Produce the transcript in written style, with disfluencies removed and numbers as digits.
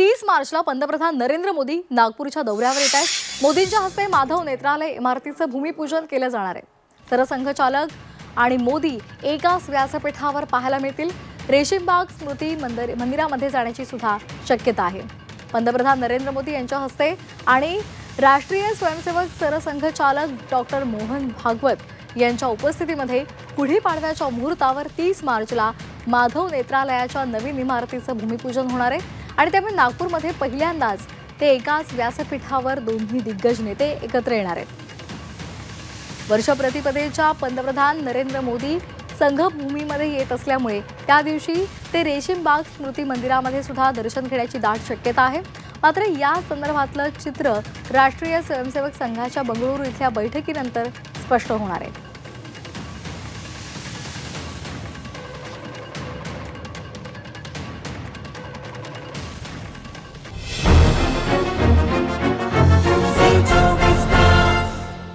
30 मार्चला पंतप्रधान नरेंद्र मोदी नागपूरच्या दौऱ्यावर येत आहेत। मोदींच्या हस्ते माधव नेत्रालय इमारतीचं भूमिपूजन केलं जाणार आहे। सरसंघचालक आणि मोदी एकाच व्यासपीठावर पाहायला मिळतील। रेशीमबाग स्मृती मंदिरामध्ये जाण्याची सुद्धा शक्यता आहे। पंतप्रधान नरेंद्र मोदी यांच्या हस्ते आणि राष्ट्रीय स्वयंसेवक सरसंघचालक डॉक्टर मोहन भागवत यांच्या उपस्थितीमध्ये गुढी पाडव्याच्या मुहूर्तावर 30 मार्चला माधव नेत्रालयाच्या नवीन इमारतीचं भूमिपूजन होणार आहे आणि त्यामुळे नागपूरमध्ये पहिल्यांदाच ते एकाच व्यासपीठावर दोन्ही दिग्गज नेते एकत्र येणार आहेत। वर्षप्रतिपदेच्या पंतप्रधान नरेंद्र मोदी संघभूमीमध्ये येत असल्यामुळे त्या दिवशी ते रेशीमबाग स्मृती मंदिरामध्ये सुद्धा दर्शन घेण्याची दाट शक्यता आहे। मात्र या संदर्भातलं चित्र राष्ट्रीय स्वयंसेवक संघाच्या बंगळुरू इथल्या बैठकीनंतर स्पष्ट होणार आहे।